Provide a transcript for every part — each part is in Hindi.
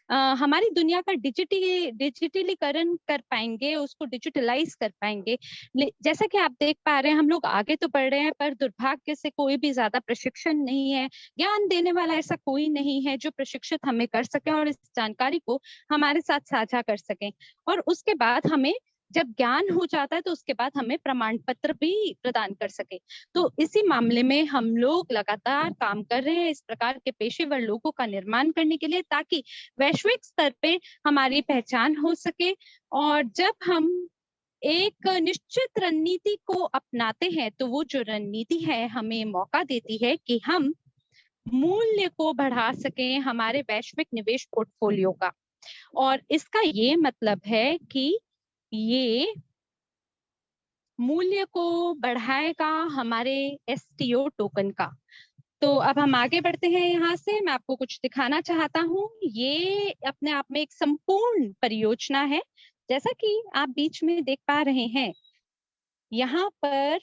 हमारी दुनिया का डिजिटलीकरण कर पाएंगे, उसको डिजिटलाइज कर पाएंगे। जैसा कि आप देख पा रहे हैं, हम लोग आगे तो बढ़ रहे हैं, पर दुर्भाग्य से कोई भी ज्यादा प्रशिक्षण नहीं है, ज्ञान देने वाला ऐसा कोई नहीं है जो प्रशिक्षित हमें कर सके और इस जानकारी को हमारे साथ साझा कर सके। और उसके बाद हमें जब ज्ञान हो जाता है तो उसके बाद हमें प्रमाण पत्र भी प्रदान कर सके। तो इसी मामले में हम लोग लगातार काम कर रहे हैं इस प्रकार के पेशेवर लोगों का निर्माण करने के लिए, ताकि वैश्विक स्तर पे हमारी पहचान हो सके। और जब हम एक निश्चित रणनीति को अपनाते हैं तो वो जो रणनीति है हमें मौका देती है कि हम मूल्य को बढ़ा सकें हमारे वैश्विक निवेश पोर्टफोलियो का। और इसका ये मतलब है कि ये मूल्य को बढ़ाएगा हमारे एसटीओ टोकन का। तो अब हम आगे बढ़ते हैं। यहाँ से मैं आपको कुछ दिखाना चाहता हूँ। ये अपने आप में एक संपूर्ण परियोजना है। जैसा कि आप बीच में देख पा रहे हैं, यहाँ पर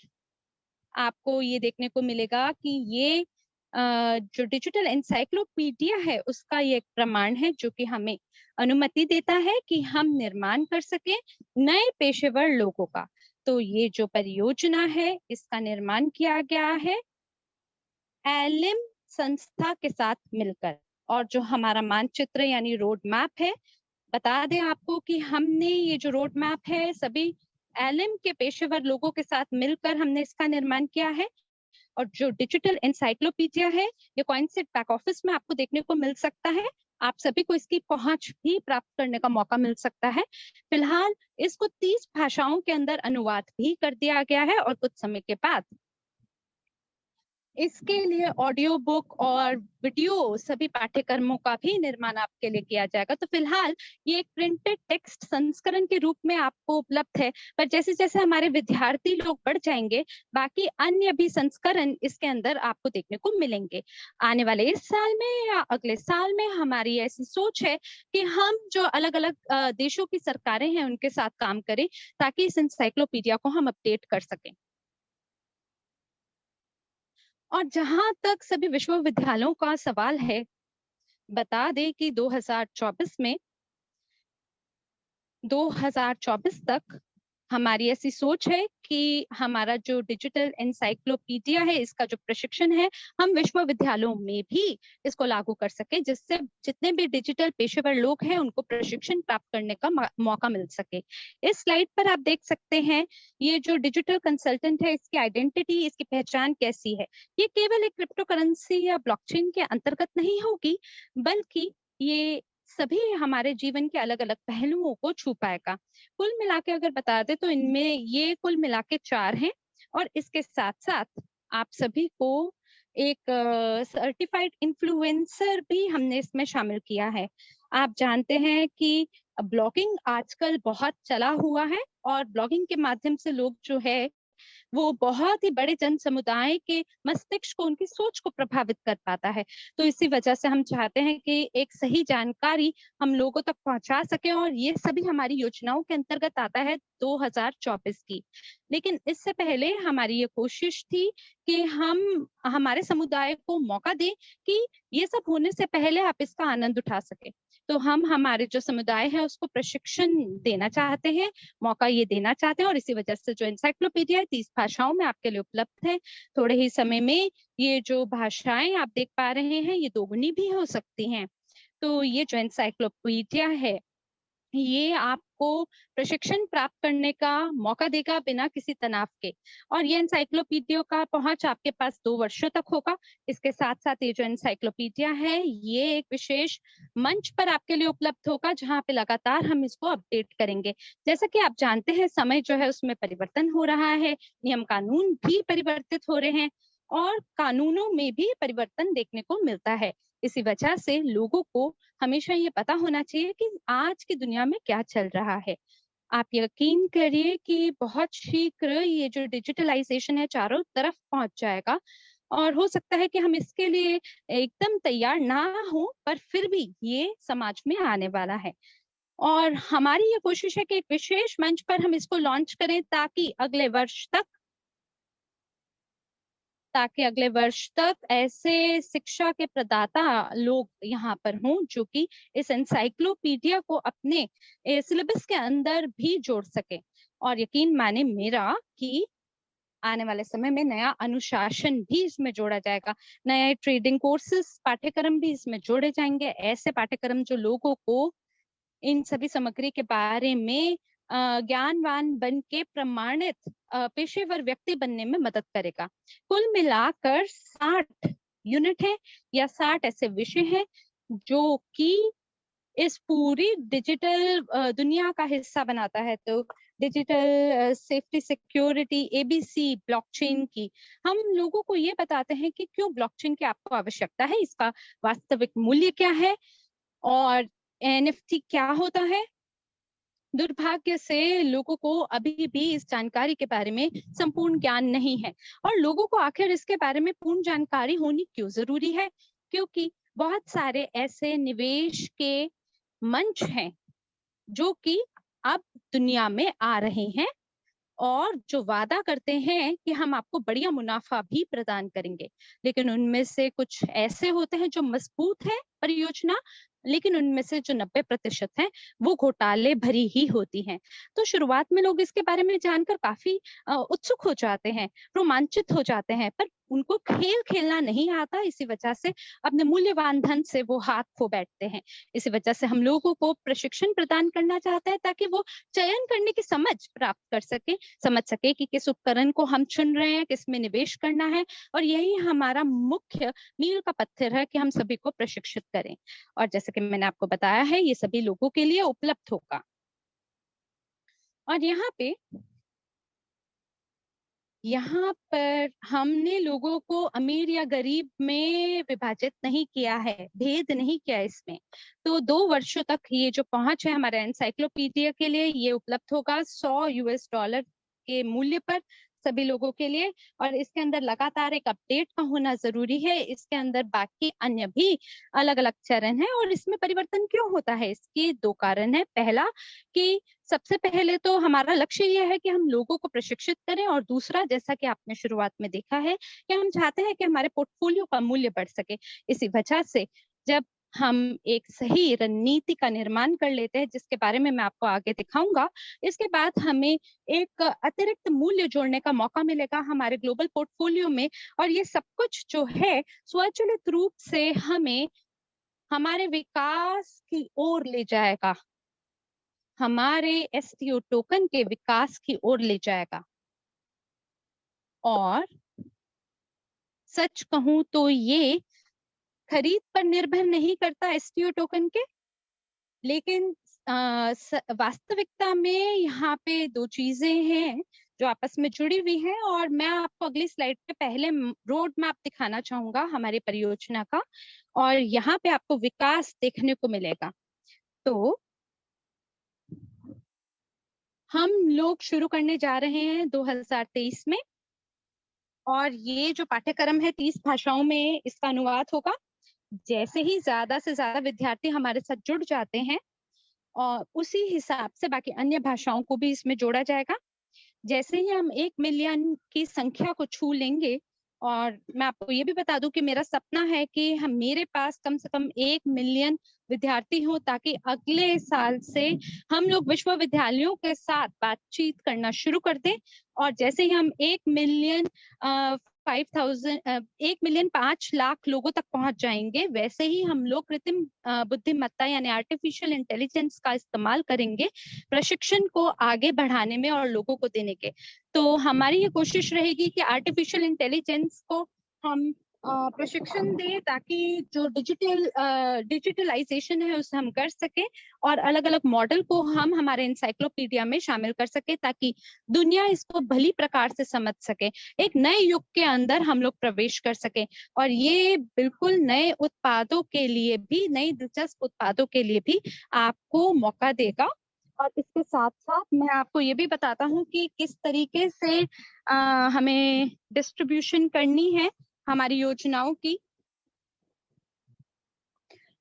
आपको ये देखने को मिलेगा कि ये जो डिजिटल एनसाइक्लोपीडिया है उसका ये एक प्रमाण है जो कि हमें अनुमति देता है कि हम निर्माण कर सके नए पेशेवर लोगों का। तो ये जो परियोजना है इसका निर्माण किया गया है एलिम संस्था के साथ मिलकर। और जो हमारा मानचित्र यानी रोड मैप है, बता दें आपको कि हमने ये जो रोड मैप है सभी एलिम के पेशेवर लोगों के साथ मिलकर हमने इसका निर्माण किया है। और जो डिजिटल एनसाइक्लोपीडिया है ये कॉइनसेट बैक ऑफिस में आपको देखने को मिल सकता है। आप सभी को इसकी पहुंच भी प्राप्त करने का मौका मिल सकता है। फिलहाल इसको 30 भाषाओं के अंदर अनुवाद भी कर दिया गया है और कुछ समय के बाद इसके लिए ऑडियो बुक और वीडियो सभी पाठ्यक्रमों का भी निर्माण आपके लिए किया जाएगा। तो फिलहाल ये एक प्रिंटेड टेक्स्ट संस्करण के रूप में आपको उपलब्ध है, पर जैसे जैसे हमारे विद्यार्थी लोग बढ़ जाएंगे बाकी अन्य भी संस्करण इसके अंदर आपको देखने को मिलेंगे। आने वाले इस साल में या अगले साल में हमारी ऐसी सोच है कि हम जो अलग अलग देशों की सरकारें हैं उनके साथ काम करें ताकि इस इंसाइक्लोपीडिया को हम अपडेट कर सकें। और जहां तक सभी विश्वविद्यालयों का सवाल है, बता दें कि 2024 तक हमारी ऐसी सोच है कि हमारा जो डिजिटल एनसाइक्लोपीडिया है इसका जो प्रशिक्षण है हम विश्वविद्यालयों में भी इसको लागू कर सके, जिससे जितने भी डिजिटल पेशेवर लोग हैं उनको प्रशिक्षण प्राप्त करने का मौका मिल सके। इस स्लाइड पर आप देख सकते हैं ये जो डिजिटल कंसल्टेंट है इसकी आइडेंटिटी, इसकी पहचान कैसी है। ये केवल एक क्रिप्टो करेंसी या ब्लॉकचेन के अंतर्गत नहीं होगी, बल्कि ये सभी हमारे जीवन के अलग अलग पहलुओं को छू पाएगा। कुल मिला के अगर बता दें तो इनमें ये कुल मिला के 4 हैं। और इसके साथ साथ आप सभी को एक सर्टिफाइड इन्फ्लुएंसर भी हमने इसमें शामिल किया है। आप जानते हैं कि ब्लॉगिंग आजकल बहुत चला हुआ है और ब्लॉगिंग के माध्यम से लोग जो है वो बहुत ही बड़े जन समुदाय के मस्तिष्क को, उनकी सोच को प्रभावित कर पाता है। तो इसी वजह से हम चाहते हैं कि एक सही जानकारी हम लोगों तक पहुंचा सके और ये सभी हमारी योजनाओं के अंतर्गत आता है 2024 की। लेकिन इससे पहले हमारी ये कोशिश थी कि हम हमारे समुदाय को मौका दें कि ये सब होने से पहले आप इसका आनंद उठा सके। तो हम हमारे जो समुदाय है उसको प्रशिक्षण देना चाहते हैं, मौका ये देना चाहते हैं। और इसी वजह से जो एनसाइक्लोपीडिया है 30 भाषाओं में आपके लिए उपलब्ध है। थोड़े ही समय में ये जो भाषाएं आप देख पा रहे हैं ये दोगुनी भी हो सकती हैं। तो ये जो एनसाइक्लोपीडिया है ये आपको प्रशिक्षण प्राप्त करने का मौका देगा बिना किसी तनाव के। और ये एनसाइक्लोपीडिया का पहुंच आपके पास 2 वर्षों तक होगा। इसके साथ साथ ये जो एनसाइक्लोपीडिया है ये एक विशेष मंच पर आपके लिए उपलब्ध होगा जहां पे लगातार हम इसको अपडेट करेंगे। जैसा कि आप जानते हैं समय जो है उसमें परिवर्तन हो रहा है, नियम कानून भी परिवर्तित हो रहे हैं और कानूनों में भी परिवर्तन देखने को मिलता है। इसी वजह से लोगों को हमेशा ये पता होना चाहिए कि आज की दुनिया में क्या चल रहा है। आप यकीन करिए कि बहुत शीघ्र ये जो डिजिटलाइजेशन है चारों तरफ पहुंच जाएगा और हो सकता है कि हम इसके लिए एकदम तैयार ना हो, पर फिर भी ये समाज में आने वाला है। और हमारी ये कोशिश है कि एक विशेष मंच पर हम इसको लॉन्च करें ताकि अगले वर्ष तक ताकि अगले वर्ष तक ऐसे शिक्षा के प्रदाता लोग यहाँ पर हों जो कि इस एनसाइक्लोपीडिया को अपने सिलेबस के अंदर भी जोड़ सके। और यकीन माने मेरा कि आने वाले समय में नया अनुशासन भी इसमें जोड़ा जाएगा, नए ट्रेडिंग कोर्सेस पाठ्यक्रम भी इसमें जोड़े जाएंगे, ऐसे पाठ्यक्रम जो लोगों को इन सभी सामग्री के बारे में ज्ञानवान बन के प्रमाणित पेशेवर व्यक्ति बनने में मदद करेगा। कुल मिलाकर 60 यूनिट है या 60 ऐसे विषय हैं जो कि इस पूरी डिजिटल दुनिया का हिस्सा बनाता है। तो digital safety security ABC blockchain की हम लोगों को ये बताते हैं कि क्यों ब्लॉकचेन की आपको आवश्यकता है, इसका वास्तविक मूल्य क्या है और एनएफटी क्या होता है। दुर्भाग्य से लोगों को अभी भी इस जानकारी के बारे में संपूर्ण ज्ञान नहीं है। और लोगों को आखिर इसके बारे में पूर्ण जानकारी होनी क्यों जरूरी है? क्योंकि बहुत सारे ऐसे निवेश के मंच हैं जो कि अब दुनिया में आ रहे हैं और जो वादा करते हैं कि हम आपको बढ़िया मुनाफा भी प्रदान करेंगे, लेकिन उनमें से कुछ ऐसे होते हैं जो मजबूत है परियोजना, लेकिन उनमें से जो 90% है वो घोटाले भरी ही होती हैं। तो शुरुआत में लोग इसके बारे में जानकर काफी उत्सुक हो जाते हैं, रोमांचित हो जाते हैं, पर उनको खेल खेलना नहीं आता। इसी वजह से अपने मूल्यवान धन से वो हाथ खो बैठते हैं। इसी वजह से हम लोगों को प्रशिक्षण प्रदान करना चाहते हैं ताकि वो चयन करने की समझ प्राप्त कर सके, समझ सके कि किस उपकरण को हम चुन रहे हैं, किस में निवेश करना है। और यही हमारा मुख्य मील का पत्थर है कि हम सभी को प्रशिक्षित करें। और जैसे कि मैंने आपको बताया है, ये सभी लोगों के लिए उपलब्ध होगा। और यहाँ पर हमने लोगों को अमीर या गरीब में विभाजित नहीं किया है, भेद नहीं किया इसमें। तो 2 वर्षों तक ये जो पहुंच है हमारे एनसाइक्लोपीडिया के लिए, ये उपलब्ध होगा $100 के मूल्य पर सभी लोगों के लिए। और इसके अंदर लगातार एक अपडेट का होना जरूरी है। इसके अंदर बाकी अन्य भी अलग अलग चरण है। और इसमें परिवर्तन क्यों होता है, इसके 2 कारण है। पहला कि सबसे पहले तो हमारा लक्ष्य यह है कि हम लोगों को प्रशिक्षित करें, और दूसरा, जैसा कि आपने शुरुआत में देखा है, कि हम चाहते हैं कि हमारे पोर्टफोलियो का मूल्य बढ़ सके। इसी वजह से जब हम एक सही रणनीति का निर्माण कर लेते हैं, जिसके बारे में मैं आपको आगे दिखाऊंगा, इसके बाद हमें एक अतिरिक्त मूल्य जोड़ने का मौका मिलेगा हमारे ग्लोबल पोर्टफोलियो में। और ये सब कुछ जो है स्वचालित रूप से हमें हमारे विकास की ओर ले जाएगा, हमारे एसटीओ टोकन के विकास की ओर ले जाएगा। और सच कहूं तो ये खरीद पर निर्भर नहीं करता एसटीओ टोकन के, लेकिन वास्तविकता में यहाँ पे 2 चीजें हैं जो आपस में जुड़ी हुई हैं। और मैं आपको अगली स्लाइड पे पहले रोड मैप दिखाना चाहूंगा हमारी परियोजना का, और यहाँ पे आपको विकास देखने को मिलेगा। तो हम लोग शुरू करने जा रहे हैं 2023 में, और ये जो पाठ्यक्रम है 30 भाषाओं में इसका अनुवाद होगा। जैसे ही ज्यादा से ज्यादा विद्यार्थी हमारे साथ जुड़ जाते हैं, और उसी हिसाब से बाकी अन्य भाषाओं को भी इसमें जोड़ा जाएगा। जैसे ही हम 1 मिलियन की संख्या को छू लेंगे, और मैं आपको ये भी बता दूं कि मेरा सपना है कि हम मेरे पास कम से कम 1 मिलियन विद्यार्थी हो, ताकि अगले साल से हम लोग विश्वविद्यालयों के साथ बातचीत करना शुरू कर दें। और जैसे ही हम 1 मिलियन 5 लाख लोगों तक पहुंच जाएंगे, वैसे ही हम लोग कृत्रिम बुद्धिमत्ता यानी आर्टिफिशियल इंटेलिजेंस का इस्तेमाल करेंगे प्रशिक्षण को आगे बढ़ाने में और लोगों को देने के। तो हमारी ये कोशिश रहेगी कि आर्टिफिशियल इंटेलिजेंस को हम प्रशिक्षण दें, ताकि जो डिजिटलाइजेशन है उसे हम कर सके, और अलग अलग मॉडल को हम हमारे एनसाइक्लोपीडिया में शामिल कर सके, ताकि दुनिया इसको भली प्रकार से समझ सके। एक नए युग के अंदर हम लोग प्रवेश कर सके, और ये बिल्कुल नए उत्पादों के लिए भी, नई दिलचस्प उत्पादों के लिए भी आपको मौका देगा। और इसके साथ साथ मैं आपको ये भी बताता हूँ कि किस तरीके से हमें डिस्ट्रीब्यूशन करनी है हमारी योजनाओं की।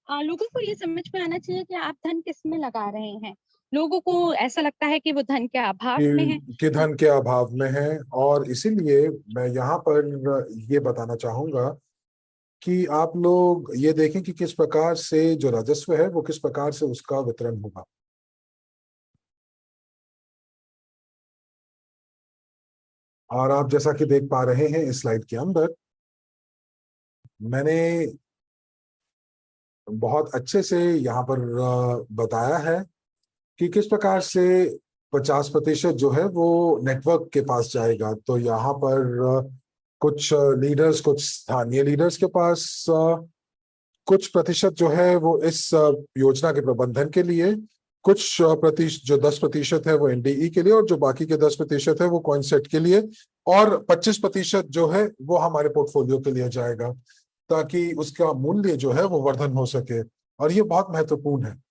लोगों को ये समझ में आना चाहिए कि आप धन किस में लगा रहे हैं। लोगों को ऐसा लगता है कि वो धन के अभाव में है। कि धन के अभाव में है। और इसीलिए मैं यहाँ पर ये बताना चाहूंगा कि आप लोग ये देखें कि किस प्रकार से जो राजस्व है वो किस प्रकार से उसका वितरण होगा। और आप जैसा कि देख पा रहे हैं इस स्लाइड के अंदर मैंने बहुत अच्छे से यहाँ पर बताया है कि किस प्रकार से 50% जो है वो नेटवर्क के पास जाएगा। तो यहाँ पर कुछ लीडर्स, कुछ स्थानीय लीडर्स के पास कुछ प्रतिशत जो है वो इस योजना के प्रबंधन के लिए, कुछ प्रतिशत जो 10% है वो एनडीई के लिए, और जो बाकी के 10% है वो कॉइनसेट के लिए, और 25% जो है वो हमारे पोर्टफोलियो के लिए जाएगा, ताकि उसका मूल्य जो है वो वर्धन हो सके। और ये बहुत महत्वपूर्ण है।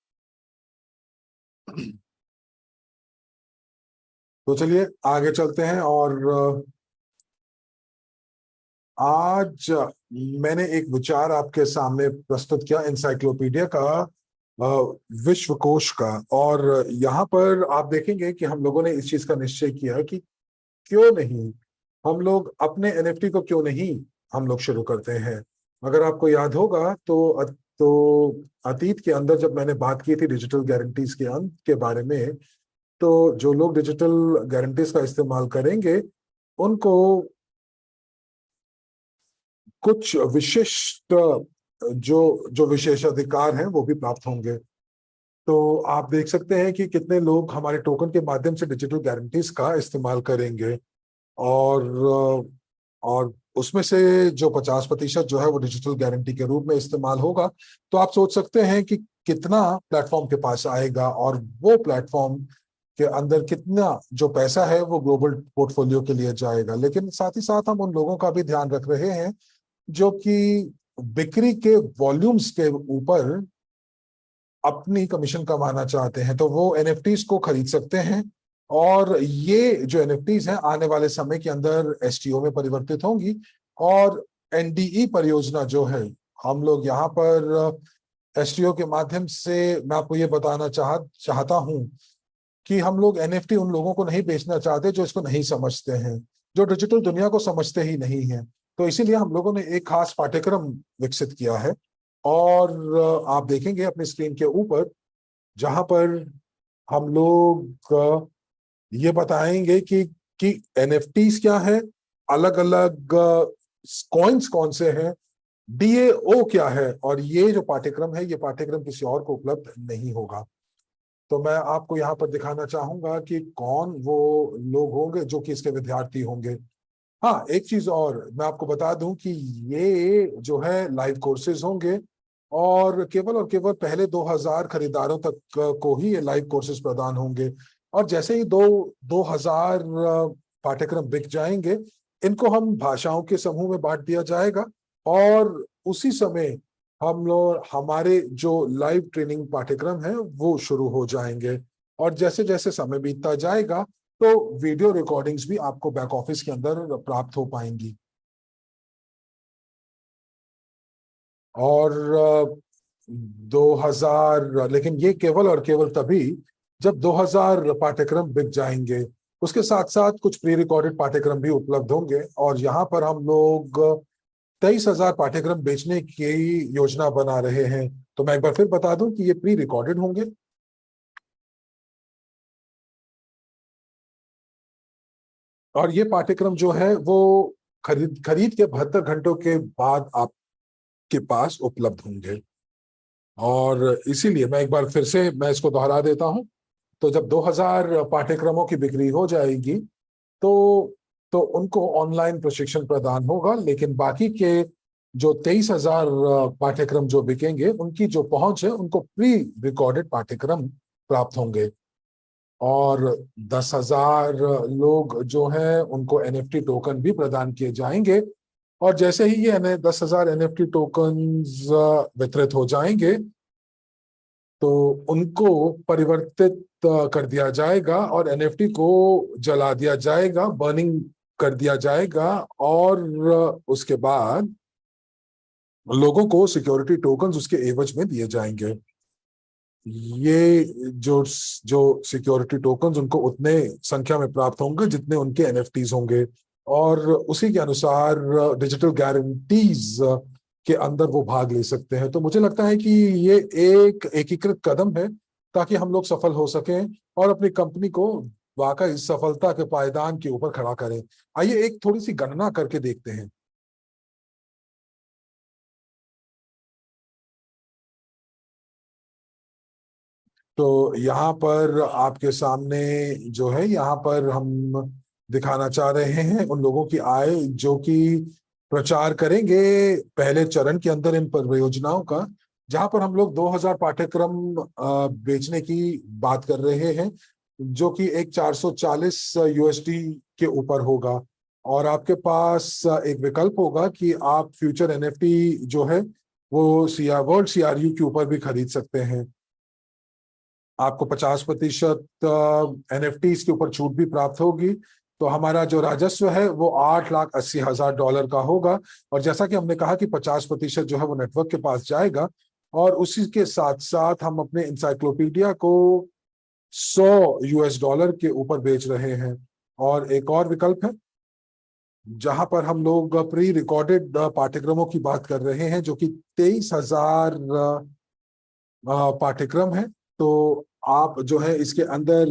तो चलिए आगे चलते हैं। और आज मैंने एक विचार आपके सामने प्रस्तुत किया एनसाइक्लोपीडिया का, विश्व कोश का। और यहाँ पर आप देखेंगे कि हम लोगों ने इस चीज का निश्चय किया कि क्यों नहीं हम लोग अपने एनएफटी को क्यों नहीं हम लोग शुरू करते हैं। अगर आपको याद होगा तो अतीत के अंदर जब मैंने बात की थी डिजिटल गारंटीज के अंत के बारे में, तो जो लोग डिजिटल गारंटीज का इस्तेमाल करेंगे उनको कुछ विशिष्ट जो जो विशेषाधिकार हैं वो भी प्राप्त होंगे। तो आप देख सकते हैं कि कितने लोग हमारे टोकन के माध्यम से डिजिटल गारंटीज का इस्तेमाल करेंगे। और उसमें से जो 50% जो है वो डिजिटल गारंटी के रूप में इस्तेमाल होगा। तो आप सोच सकते हैं कि कितना प्लेटफॉर्म के पास आएगा, और वो प्लेटफॉर्म के अंदर कितना जो पैसा है वो ग्लोबल पोर्टफोलियो के लिए जाएगा। लेकिन साथ ही साथ हम उन लोगों का भी ध्यान रख रहे हैं जो कि बिक्री के वॉल्यूम्स के ऊपर अपनी कमीशन कमाना चाहते हैं, तो वो एनएफटीज को खरीद सकते हैं। और ये जो एनएफटीज हैं आने वाले समय के अंदर एसटीओ में परिवर्तित होंगी। और एनडीई परियोजना जो है, हम लोग यहाँ पर एसटीओ के माध्यम से, मैं आपको ये बताना चाहता हूँ कि हम लोग एनएफटी उन लोगों को नहीं बेचना चाहते जो इसको नहीं समझते हैं, जो डिजिटल दुनिया को समझते ही नहीं है। तो इसीलिए हम लोगों ने एक खास पाठ्यक्रम विकसित किया है। और आप देखेंगे अपनी स्क्रीन के ऊपर जहां पर हम लोग ये बताएंगे कि एनएफटीज क्या है, अलग अलग कॉइन्स कौन से हैं, डीएओ क्या है। और ये जो पाठ्यक्रम है ये पाठ्यक्रम किसी और को उपलब्ध नहीं होगा। तो मैं आपको यहाँ पर दिखाना चाहूंगा कि कौन वो लोग होंगे जो कि इसके विद्यार्थी होंगे। हाँ, एक चीज और मैं आपको बता दूं कि ये जो है लाइव कोर्सेज होंगे, और केवल पहले 2000 खरीदारों तक को ही ये लाइव कोर्सेज प्रदान होंगे। और जैसे ही 2000 पाठ्यक्रम बिक जाएंगे, इनको हम भाषाओं के समूह में बांट दिया जाएगा। और उसी समय हम लोग हमारे जो लाइव ट्रेनिंग पाठ्यक्रम है वो शुरू हो जाएंगे। और जैसे जैसे समय बीतता जाएगा तो वीडियो रिकॉर्डिंग्स भी आपको बैक ऑफिस के अंदर प्राप्त हो पाएंगी। और 2000, लेकिन ये केवल और केवल तभी जब 2000 पाठ्यक्रम बिक जाएंगे। उसके साथ साथ कुछ प्री रिकॉर्डेड पाठ्यक्रम भी उपलब्ध होंगे। और यहाँ पर हम लोग 23,000 पाठ्यक्रम बेचने की योजना बना रहे हैं। तो मैं एक बार फिर बता दूं कि ये प्री रिकॉर्डेड होंगे, और ये पाठ्यक्रम जो है वो खरीद के 72 घंटों के बाद आपके पास उपलब्ध होंगे। और इसीलिए मैं एक बार फिर से मैं इसको दोहरा देता हूं। तो जब 2000 पाठ्यक्रमों की बिक्री हो जाएगी तो तो उनको ऑनलाइन प्रशिक्षण प्रदान होगा। लेकिन बाकी के जो 23,000 पाठ्यक्रम जो बिकेंगे उनकी जो पहुंच है उनको प्री रिकॉर्डेड पाठ्यक्रम प्राप्त होंगे। और 10,000 लोग जो हैं उनको एनएफटी टोकन भी प्रदान किए जाएंगे। और जैसे ही ये 10,000 एनएफटी टोकन वितरित हो जाएंगे तो उनको परिवर्तित कर दिया जाएगा और एनएफटी को जला दिया जाएगा, बर्निंग कर दिया जाएगा। और उसके बाद लोगों को सिक्योरिटी टोकन्स उसके एवज में दिए जाएंगे। ये जो जो सिक्योरिटी टोकन्स उनको उतने संख्या में प्राप्त होंगे जितने उनके एनएफटीज होंगे, और उसी के अनुसार डिजिटल गारंटीज के अंदर वो भाग ले सकते हैं। तो मुझे लगता है कि ये एक एकीकृत कदम है ताकि हम लोग सफल हो सकें और अपनी कंपनी को वाकई सफलता के पायदान के ऊपर खड़ा करें। आइए एक थोड़ी सी गणना करके देखते हैं। तो यहाँ पर आपके सामने जो है, यहाँ पर हम दिखाना चाह रहे हैं उन लोगों की आय जो कि प्रचार करेंगे पहले चरण के अंदर इन परियोजनाओं का, जहां पर हम लोग 2000 पाठ्यक्रम बेचने की बात कर रहे हैं, जो कि एक 440 यूएसडी के ऊपर होगा। और आपके पास एक विकल्प होगा कि आप फ्यूचर एनएफटी जो है वो वर्ल्ड सीआरयू के ऊपर भी खरीद सकते हैं। आपको 50% एनएफटीज के ऊपर छूट भी प्राप्त होगी। तो हमारा जो राजस्व है वो $8,80,000 का होगा। और जैसा कि हमने कहा कि 50% जो है वो नेटवर्क के पास जाएगा, और उसी के साथ साथ हम अपने इंसाइक्लोपीडिया को $100 के ऊपर बेच रहे हैं। और एक और विकल्प है जहां पर हम लोग प्री रिकॉर्डेड पाठ्यक्रमों की बात कर रहे हैं, जो कि 23,000 पाठ्यक्रम है। तो आप जो है इसके अंदर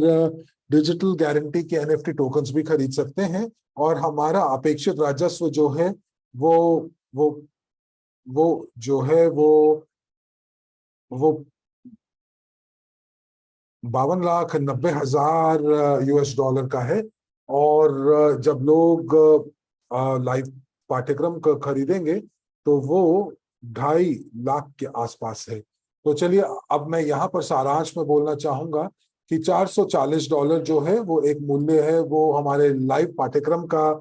डिजिटल गारंटी के एनएफटी टोकन्स भी खरीद सकते हैं, और हमारा अपेक्षित राजस्व जो है वो वो वो जो है वो 52,90,000 $US का है। और जब लोग लाइव पाठ्यक्रम खरीदेंगे तो वो 2.5 लाख के आसपास है। तो चलिए अब मैं यहाँ पर सारांश में बोलना चाहूंगा कि $440 जो है वो एक मूल्य है, वो हमारे लाइव पाठ्यक्रम का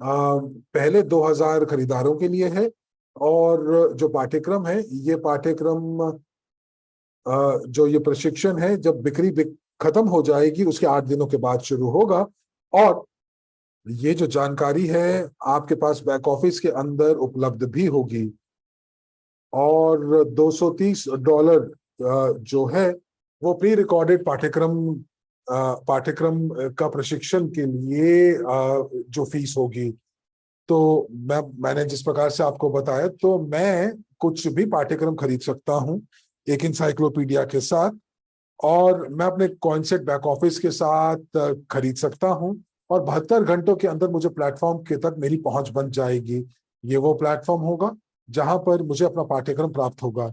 पहले 2000 खरीदारों के लिए है। और जो पाठ्यक्रम है, ये पाठ्यक्रम जो ये प्रशिक्षण है, जब खत्म हो जाएगी उसके 8 दिनों के बाद शुरू होगा। और ये जो जानकारी है आपके पास बैक ऑफिस के अंदर उपलब्ध भी होगी। और $230 जो है वो प्री रिकॉर्डेड पाठ्यक्रम का प्रशिक्षण के लिए जो फीस होगी। तो मैंने जिस प्रकार से आपको बताया, तो मैं कुछ भी पाठ्यक्रम खरीद सकता हूं एक इंसाइक्लोपीडिया के साथ, और मैं अपने कॉन्सेट बैक ऑफिस के साथ खरीद सकता हूं, और 72 घंटों के अंदर मुझे प्लेटफॉर्म के तक मेरी पहुंच बन जाएगी। ये वो प्लेटफॉर्म होगा जहां पर मुझे अपना पाठ्यक्रम प्राप्त होगा,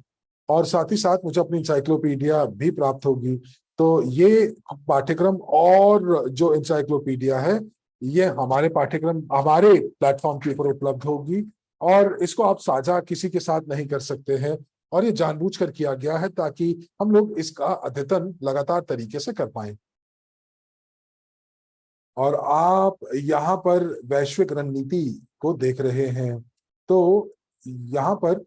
और साथ ही साथ मुझे अपनी इंसाइक्लोपीडिया भी प्राप्त होगी। तो ये पाठ्यक्रम और जो इंसाइक्लोपीडिया है, ये हमारे प्लेटफॉर्म के ऊपर उपलब्ध होगी, और इसको आप साझा किसी के साथ नहीं कर सकते हैं। और ये जानबूझकर किया गया है ताकि हम लोग इसका अद्यतन लगातार तरीके से कर पाए। और आप यहाँ पर वैश्विक रणनीति को देख रहे हैं। तो यहाँ पर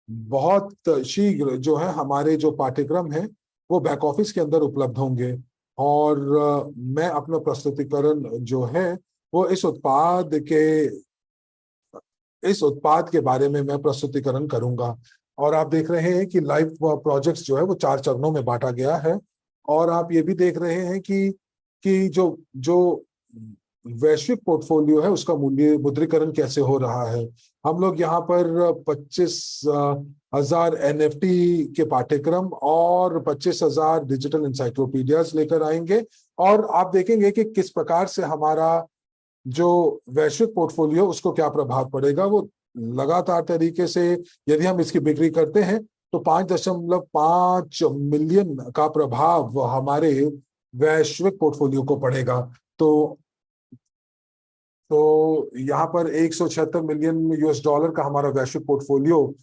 बहुत शीघ्र जो है हमारे जो पाठ्यक्रम है वो बैक ऑफिस के अंदर उपलब्ध होंगे। और मैं अपना प्रस्तुतिकरण जो है वो इस उत्पाद के बारे में मैं प्रस्तुतिकरण करूंगा। और आप देख रहे हैं कि लाइव प्रोजेक्ट्स जो है वो 4 चरणों में बांटा गया है। और आप ये भी देख रहे हैं कि जो जो वैश्विक पोर्टफोलियो है उसका मूल्य मुद्रीकरण कैसे हो रहा है। हम लोग यहाँ पर 25,000 एनएफटी के पाठ्यक्रम और 25,000 डिजिटल इंसाइक्लोपीडियाज लेकर आएंगे, और आप देखेंगे कि किस प्रकार से हमारा जो वैश्विक पोर्टफोलियो उसको क्या प्रभाव पड़ेगा। वो लगातार तरीके से यदि हम इसकी बिक्री करते हैं तो 5.5 मिलियन का प्रभाव हमारे वैश्विक पोर्टफोलियो को पड़ेगा। तो यहाँ पर $176 मिलियन का हमारा वैश्विक पोर्टफोलियो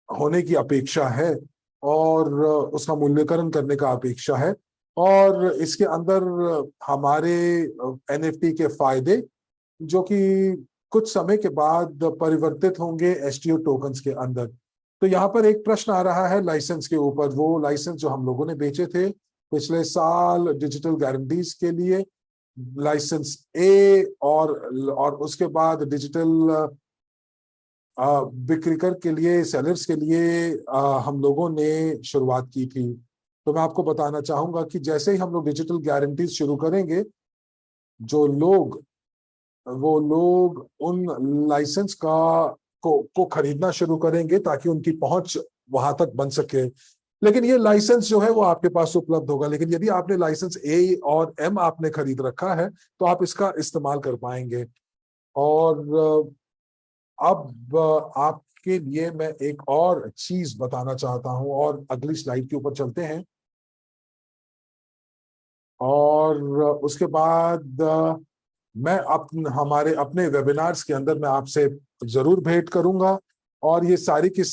होने की अपेक्षा है, और उसका मूल्यांकन करने का अपेक्षा है। और इसके अंदर हमारे एनएफटी के फायदे जो कि कुछ समय के बाद परिवर्तित होंगे एसटीओ टोकन्स के अंदर। तो यहाँ पर एक प्रश्न आ रहा है लाइसेंस के ऊपर। वो लाइसेंस जो हम लोगों ने बेचे थे पिछले साल डिजिटल गारंटीज के लिए, लाइसेंस ए और उसके बाद डिजिटल बिक्रीकर के लिए, सेलर्स के लिए हम लोगों ने शुरुआत की थी। तो मैं आपको बताना चाहूंगा कि जैसे ही हम लोग डिजिटल गारंटीज शुरू करेंगे, जो लोग वो लोग उन लाइसेंस को खरीदना शुरू करेंगे ताकि उनकी पहुंच वहां तक बन सके। लेकिन ये लाइसेंस जो है वो आपके पास उपलब्ध होगा, लेकिन यदि आपने लाइसेंस ए और एम आपने खरीद रखा है तो आप इसका इस्तेमाल कर पाएंगे। और अब आपके लिए मैं एक और चीज बताना चाहता हूं, और अगली स्लाइड के ऊपर चलते हैं। और उसके बाद मैं हमारे अपने वेबिनार्स के अंदर मैं आपसे जरूर भेंट करूंगा, और ये सारी की